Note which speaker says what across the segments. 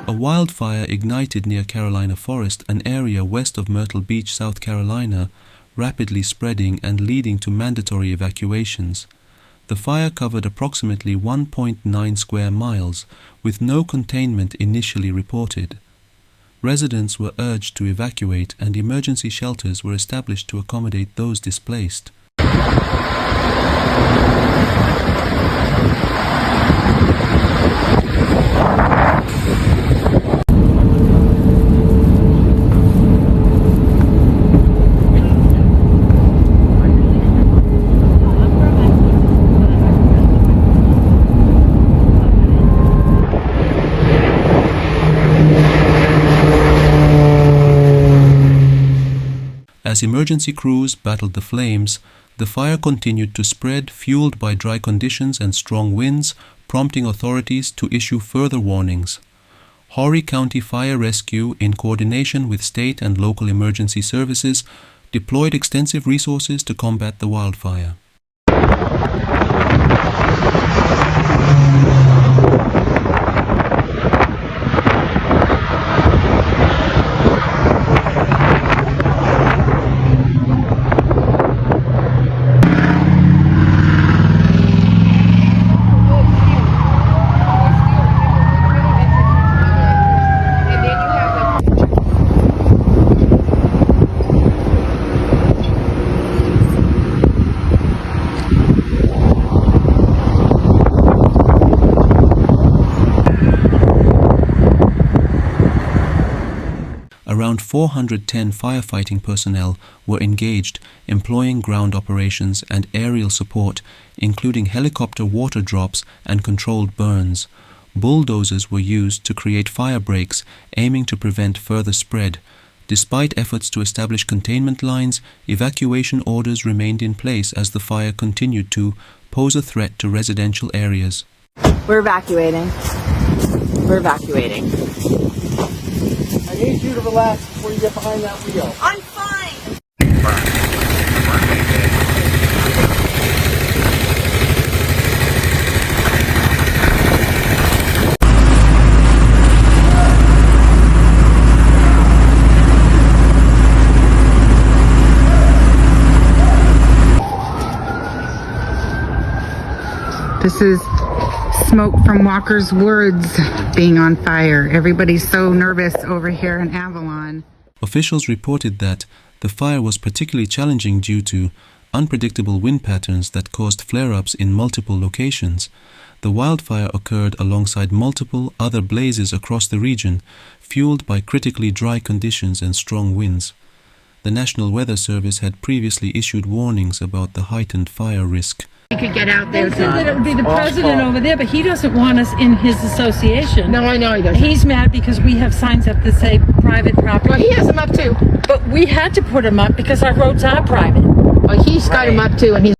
Speaker 1: A wildfire ignited near Carolina Forest, an area west of Myrtle Beach, South Carolina, rapidly spreading and leading to mandatory evacuations. The fire covered approximately 1.9 square miles, with no containment initially reported. Residents were urged to evacuate, and emergency shelters were established to accommodate those displaced. As emergency crews battled the flames, the fire continued to spread, fueled by dry conditions and strong winds, prompting authorities to issue further warnings. Horry County Fire Rescue, in coordination with state and local emergency services, deployed extensive resources to combat the wildfire. Around 410 firefighting personnel were engaged, employing ground operations and aerial support, including helicopter water drops and controlled burns. Bulldozers were used to create fire breaks, aiming to prevent further spread. Despite efforts to establish containment lines, evacuation orders remained in place as the fire continued to pose a threat to residential areas.
Speaker 2: We're evacuating. We're evacuating.
Speaker 3: I need you to relax before you get behind that wheel.
Speaker 2: I'm fine.
Speaker 4: This is smoke from Walker's Woods being on fire. Everybody's so nervous over here in Avalon.
Speaker 1: Officials reported that the fire was particularly challenging due to unpredictable wind patterns that caused flare-ups in multiple locations. The wildfire occurred alongside multiple other blazes across the region, fueled by critically dry conditions and strong winds. The National Weather Service had previously issued warnings about the heightened fire risk.
Speaker 4: You could get out there.
Speaker 5: They said that it would be the president over there, but he doesn't want us in his association.
Speaker 4: No, I know he doesn't.
Speaker 5: He's mad because we have signs up that say private property.
Speaker 4: Well, he has them up too.
Speaker 5: But we had to put them up because our roads are private.
Speaker 4: Well, he's got them up too, and he's.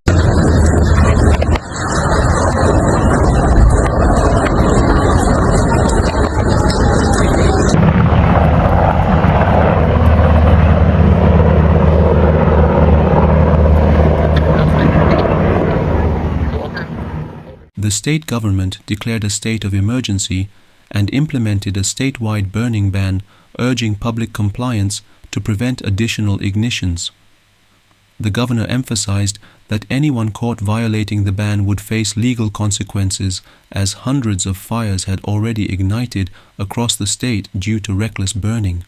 Speaker 1: The state government declared a state of emergency and implemented a statewide burning ban, urging public compliance to prevent additional ignitions. The governor emphasized that anyone caught violating the ban would face legal consequences, as hundreds of fires had already ignited across the state due to reckless burning.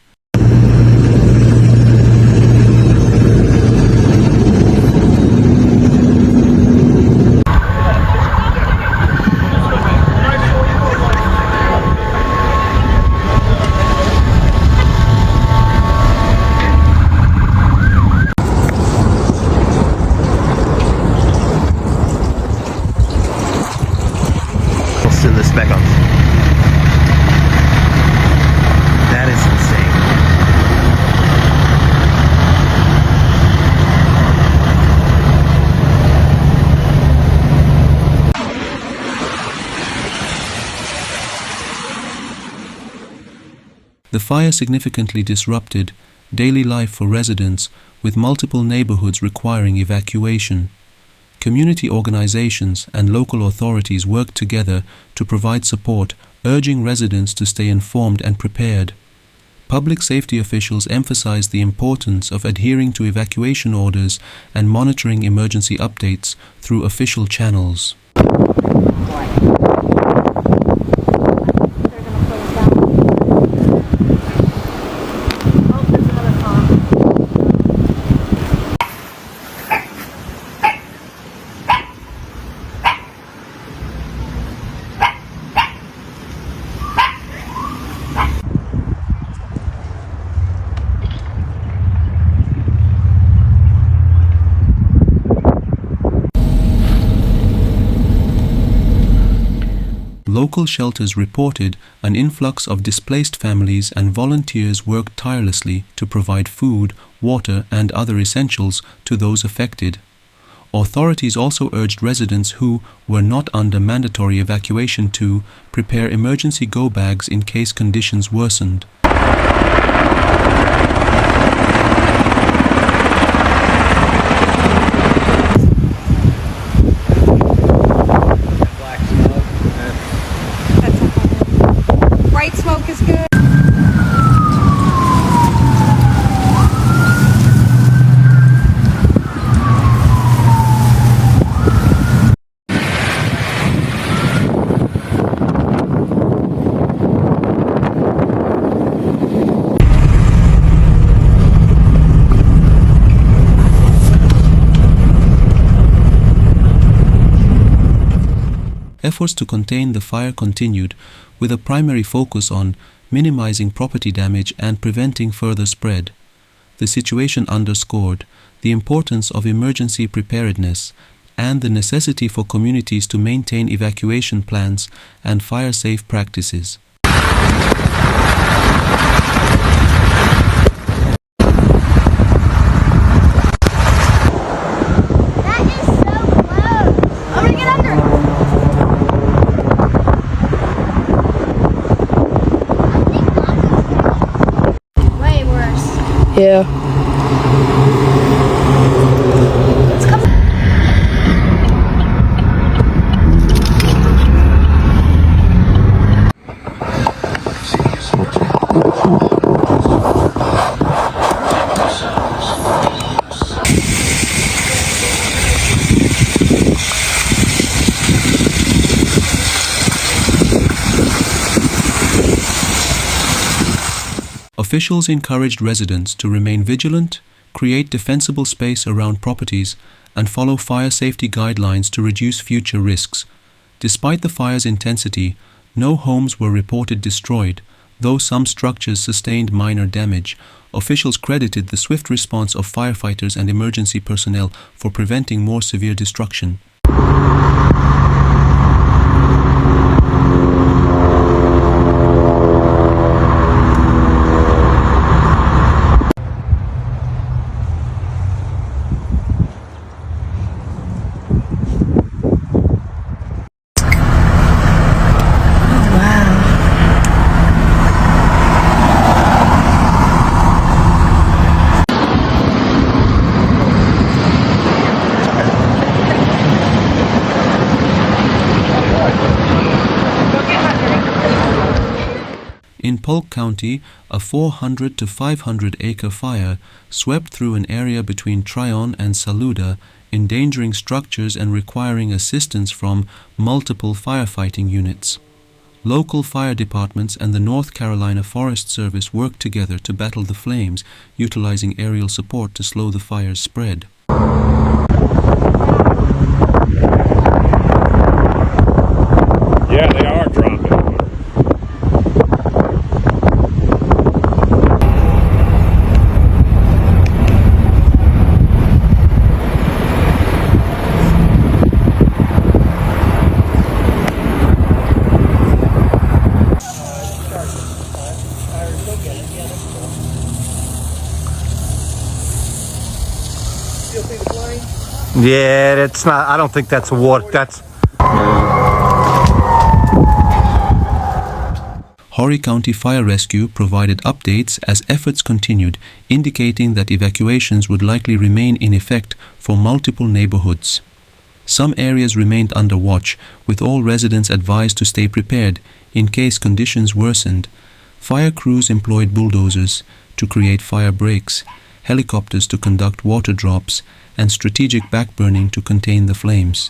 Speaker 6: In the specums. That is insane.
Speaker 1: The fire significantly disrupted daily life for residents, with multiple neighborhoods requiring evacuation. community organizations and local authorities worked together to provide support, urging residents to stay informed and prepared. Public safety officials emphasized the importance of adhering to evacuation orders and monitoring emergency updates through official channels. Local shelters reported an influx of displaced families, and volunteers worked tirelessly to provide food, water, and other essentials to those affected. Authorities also urged residents who were not under mandatory evacuation to prepare emergency go bags in case conditions worsened.
Speaker 7: White smoke is good.
Speaker 1: Efforts to contain the fire continued, with a primary focus on minimizing property damage and preventing further spread. The situation underscored the importance of emergency preparedness and the necessity for communities to maintain evacuation plans and fire-safe practices.
Speaker 7: That is so close. I'm gonna get under. Way worse.
Speaker 2: Yeah.
Speaker 7: It's coming.
Speaker 1: Officials encouraged residents to remain vigilant, create defensible space around properties, and follow fire safety guidelines to reduce future risks. Despite the fire's intensity, no homes were reported destroyed, though some structures sustained minor damage. Officials credited the swift response of firefighters and emergency personnel for preventing more severe destruction. In Polk County, a 400 to 500 acre fire swept through an area between Tryon and Saluda, endangering structures and requiring assistance from multiple firefighting units. Local fire departments and the North Carolina Forest Service worked together to battle the flames, utilizing aerial support to slow the fire's spread.
Speaker 8: Yeah, they are dropping.
Speaker 6: Yeah, it's not. I don't think that's a water. That's.
Speaker 1: Horry County Fire Rescue provided updates as efforts continued, indicating that evacuations would likely remain in effect for multiple neighborhoods. Some areas remained under watch, with all residents advised to stay prepared in case conditions worsened. Fire crews employed bulldozers to create fire breaks, helicopters to conduct water drops, and strategic backburning to contain the flames.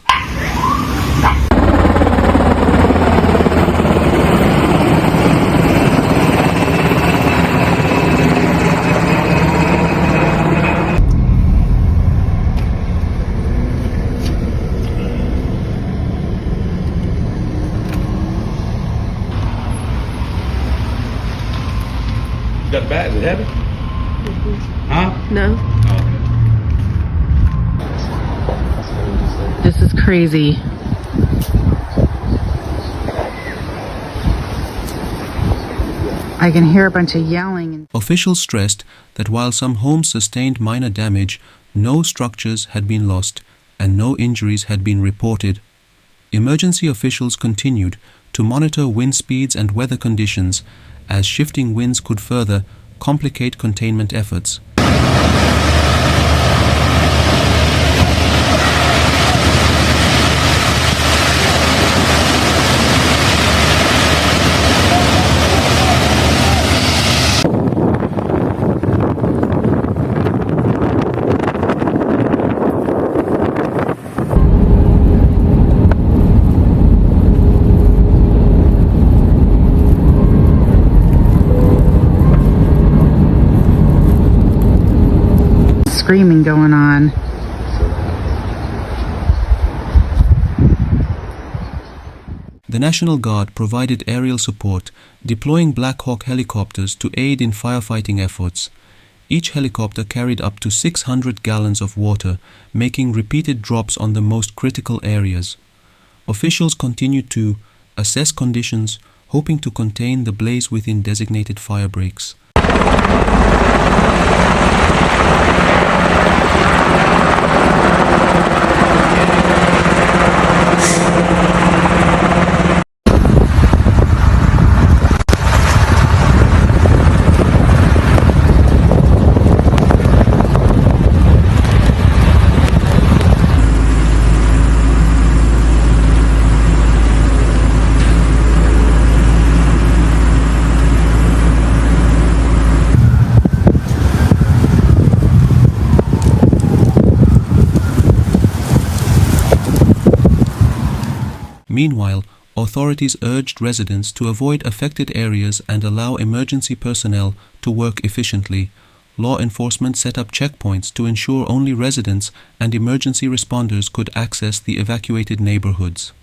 Speaker 8: You got the bat? Is it heavy? Huh?
Speaker 5: No.
Speaker 4: This is crazy. I can hear a bunch of yelling.
Speaker 1: Officials stressed that while some homes sustained minor damage, no structures had been lost and no injuries had been reported. Emergency officials continued to monitor wind speeds and weather conditions, as shifting winds could further complicate containment efforts.
Speaker 4: Screaming going on.
Speaker 1: The National Guard provided aerial support, deploying Black Hawk helicopters to aid in firefighting efforts. Each helicopter carried up to 600 gallons of water, making repeated drops on the most critical areas. Officials continued to assess conditions, hoping to contain the blaze within designated fire breaks. Meanwhile, authorities urged residents to avoid affected areas and allow emergency personnel to work efficiently. Law enforcement set up checkpoints to ensure only residents and emergency responders could access the evacuated neighborhoods.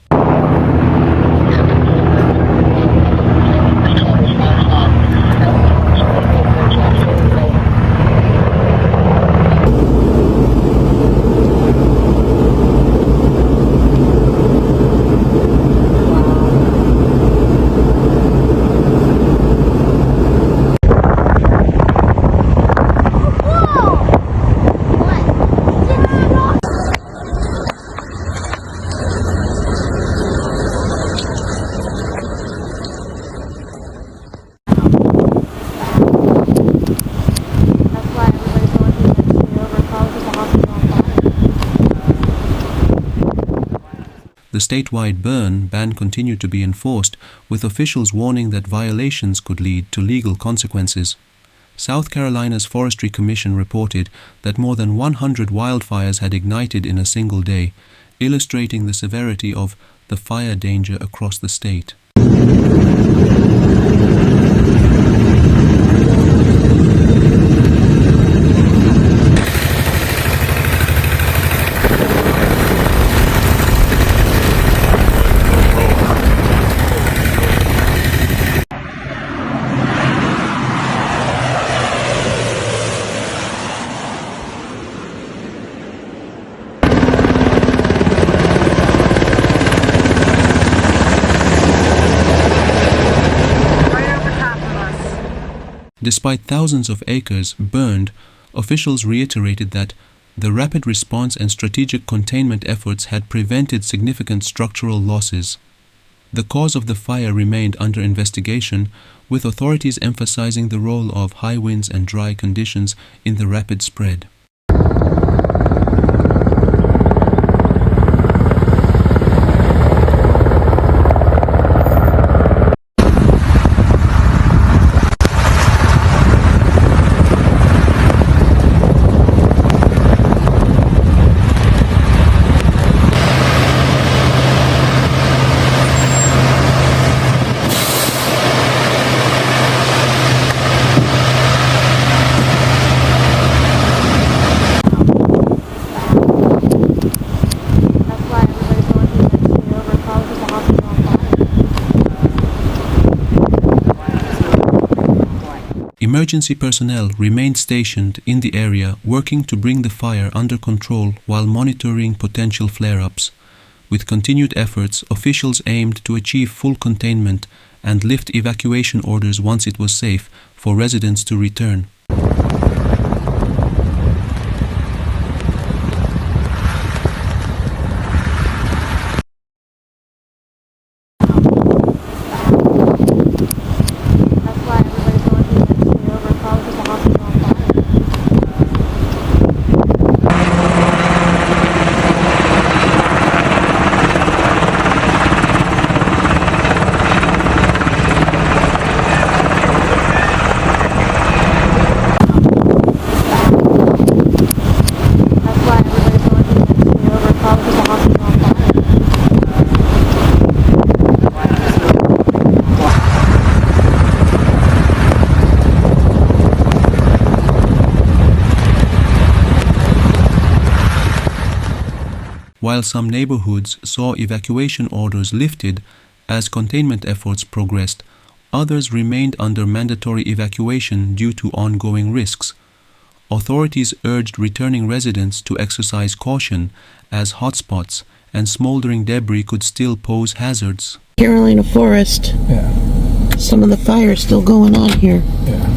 Speaker 1: The statewide burn ban continued to be enforced, with officials warning that violations could lead to legal consequences. South Carolina's Forestry Commission reported that more than 100 wildfires had ignited in a single day, illustrating the severity of the fire danger across the state. Despite thousands of acres burned, officials reiterated that the rapid response and strategic containment efforts had prevented significant structural losses. The cause of the fire remained under investigation, with authorities emphasizing the role of high winds and dry conditions in the rapid spread. Emergency personnel remained stationed in the area working to bring the fire under control while monitoring potential flare-ups. With continued efforts, officials aimed to achieve full containment and lift evacuation orders once it was safe for residents to return. While some neighborhoods saw evacuation orders lifted as containment efforts progressed, others remained under mandatory evacuation due to ongoing risks. Authorities urged returning residents to exercise caution as hotspots and smoldering debris could still pose hazards.
Speaker 9: Carolina Forest.
Speaker 3: Yeah.
Speaker 9: Some of the fire is still going on here.
Speaker 3: Yeah.